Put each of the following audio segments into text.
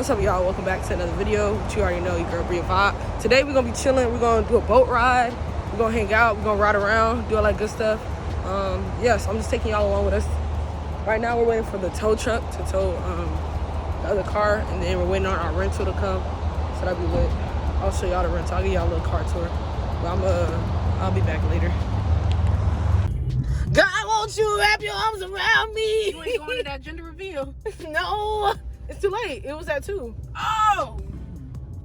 What's up, y'all? Welcome back to another video. What you already know, your girl BreAVibe. Today we're gonna be chilling. We're gonna do a boat ride. We're gonna hang out. We're gonna ride around, do all that good stuff. Yes, I'm just taking y'all along with us. Right now we're waiting for the tow truck to tow the other car, and then we're waiting on our rental to come. So that'll be lit. I'll show y'all the rental. I'll give y'all a little car tour. But I'll be back later. God, won't you wrap your arms around me? You ain't going to that gender reveal. No, it's too late. It was at 2. Oh!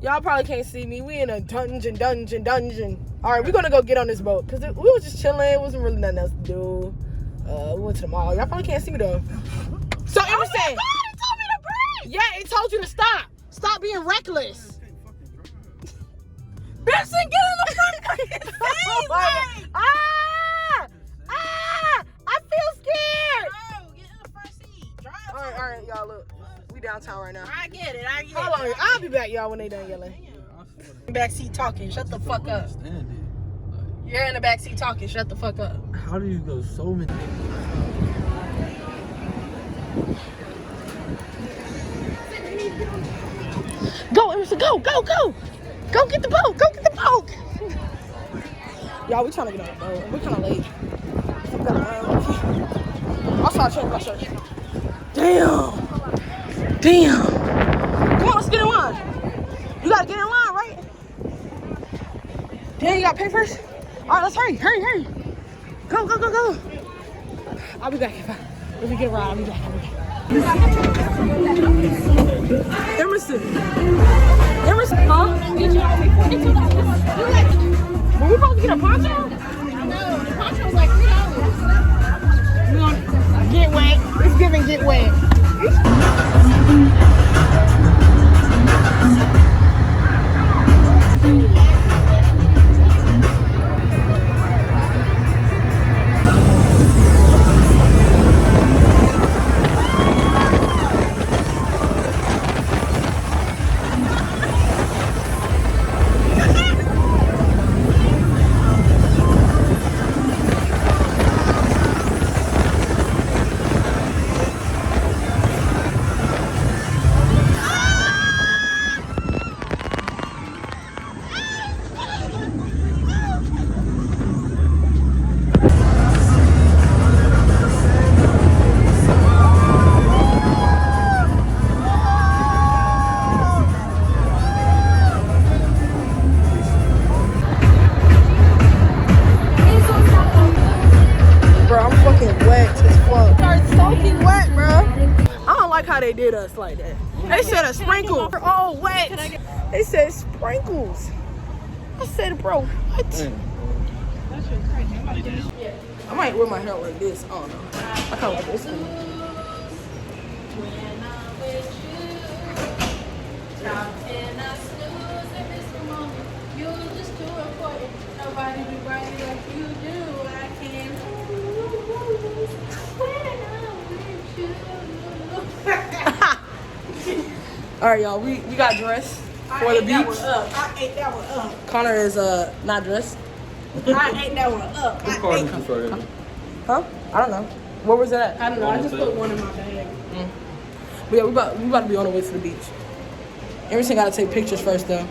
Y'all probably can't see me. We in a dungeon. All right, we're gonna go get on this boat because we was just chilling. It wasn't really nothing else to do. We went to the mall. Y'all probably can't see me though. So it was saying, God, it told me to breathe! yeah, it told you to stop. Stop being reckless. Benson, get in the front! I feel scared. No, get in the front seat. Drive. All right, y'all, look. We downtown right now. I get it. Hold on, I'll be back, y'all, when they done yelling. Backseat talking. Shut the fuck up. You're in the backseat talking. Shut the fuck up. How do you go so many? Go, Emerson, go. Go get the boat. Y'all, we trying to get on the boat. We're kind of late. I'll change my shirt. Damn. Come on, let's get in line. You gotta get in line, right? Damn, you gotta pay first? All right, let's hurry. Go. I'll be back if we get a ride. I'll be back. Emerson, huh? Were we supposed to get a poncho? No, the poncho was like $3. We're gonna get wet. It's giving get wet. How they did us like that. They said a sprinkle. We're all wet. They said sprinkles. I said, bro, what? I might wear my hair like this. I don't know. I kind of like this one. All right, y'all. We got dressed for the beach. I ate that one up. Connor is not dressed. I ate that one up. Huh? I don't know. Where was that? I don't know. I just put one in my bag. But yeah, we about to be on the way to the beach. Everything got to take pictures first, though.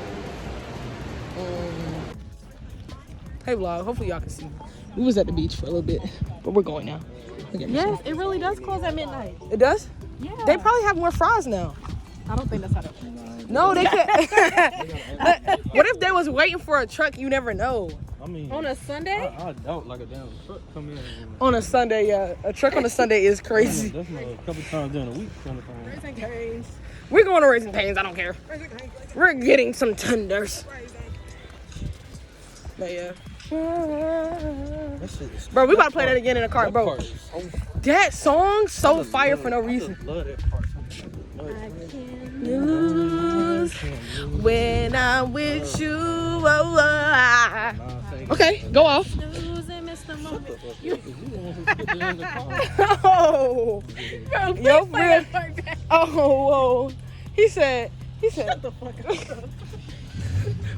Hey, vlog. Hopefully y'all can see. We was at the beach for a little bit, but we're going now. Yes, it really does close at midnight. It does? Yeah. They probably have more fries now. I don't think that's how that works. No, they can't. What if they was waiting for a truck? You never know. I mean, On a Sunday? I doubt like a damn truck come in. On a Sunday, yeah. A truck on a Sunday is crazy. That's not a couple times during the week. Raising Cane's. We're going to Raising Cane's. I don't care. We're getting some tenders. But yeah. Bro, we about to play that again in the car, bro. That song so fire for no reason. Lose when I'm with you. Okay, go off. Oh, yo, friend. Oh, whoa. He said. Shut the fuck up.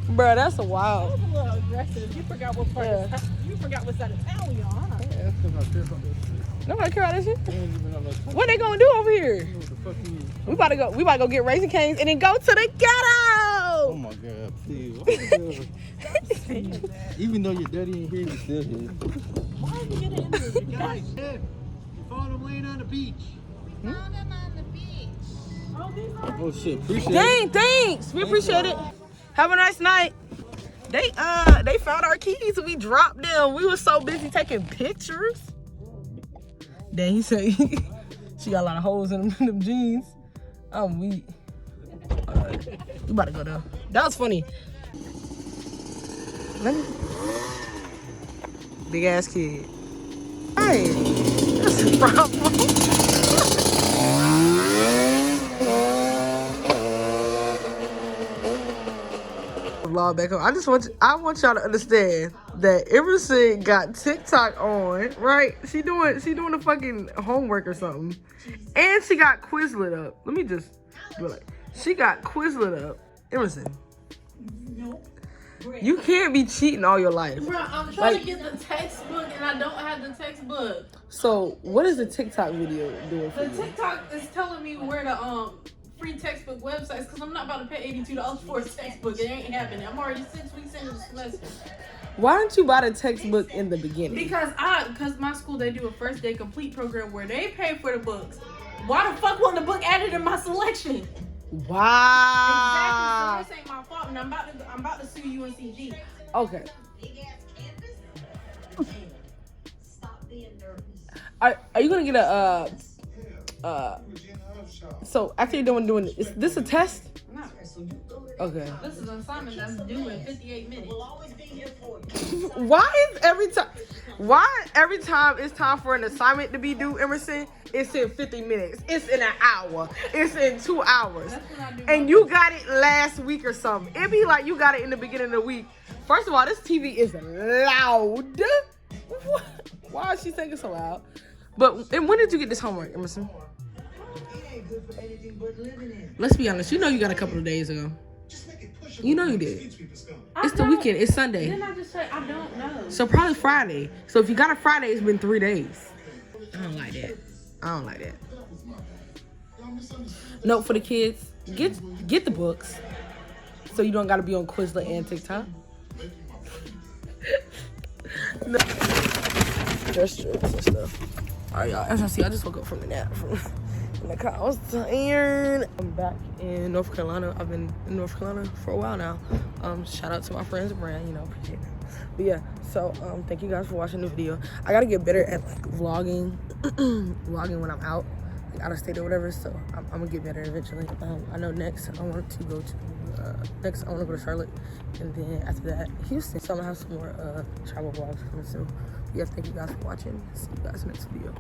Bro, that's a wild. That was a little aggressive. You forgot what part. You forgot what side of town we on, huh? Man, that's not care about that shit. Nobody care about that shit. They don't even know no type. What they gonna do over here? You know what the fuck you mean? We about to go get Raising Cane's and then go to the Oh ghetto. my god, please. Even though your daddy ain't here, you still here. Why are we getting into this? You guys, Ed, you found him laying on the beach. Found him on the beach. Oh, these are Oh shit, appreciate it. Dang, thanks. We appreciate it. Have a nice night. They found our keys and we dropped them. We were so busy taking pictures. Then he said she got a lot of holes in them jeans. I'm weak. Alright. We about to go down. That was funny. Let me. Big ass kid. Hey, that's a problem. Vlog back home. I want y'all to understand that Emerson got TikTok on, right? She doing the fucking homework or something. And she got Quizlet up. Let me just do it like she got Quizlet up. Emerson. You can't be cheating all your life. Bro, I'm trying to get the textbook and I don't have the textbook. So what is the TikTok video doing for The you? TikTok is telling me where the free textbook websites, because I'm not about to pay $82 for a textbook. It ain't happening. I'm already 6 weeks into the semester. Why don't you buy the textbook in the beginning? Because my school, they do a first day complete program where they pay for the books. Why the fuck wasn't the book added in my selection? Wow. Exactly. So this ain't my fault, and I'm about to sue UNCG. Okay. Big ass canvas. Stop being nervous. Are you gonna get a so after you're done doing is this a test? No. Okay. This is an assignment that's due in 58 minutes. Why every time it's time for an assignment to be due, Emerson, it's in 50 minutes. It's in an hour. It's in 2 hours. That's when I do And you got it last week or something. It be like you got it in the beginning of the week. First of all, this TV is loud. What? Why is she saying it so loud? But and when did you get this homework, Emerson? Let's be honest. You know you got a couple of days ago. You know you did. It's the weekend. It's Sunday. Didn't I just say I don't know? So probably Friday. So if you got a Friday, it's been 3 days. I don't like that. I don't like that. Note for the kids: get the books, so you don't got to be on Quizlet and TikTok. Just strips and stuff. All right, y'all. As I see, I just woke up from the nap. In the car. I was tired. I'm back in North Carolina. I've been in North Carolina for a while now. Shout out to my friends at BreAVibe, appreciate it. But yeah, so thank you guys for watching the video. I gotta get better at like vlogging, vlogging when I'm out of state or whatever. So I'm gonna get better eventually. I know next I want to go to Charlotte, and then after that Houston. So I'm gonna have some more travel vlogs coming soon. Yeah, thank you guys for watching. See you guys next video.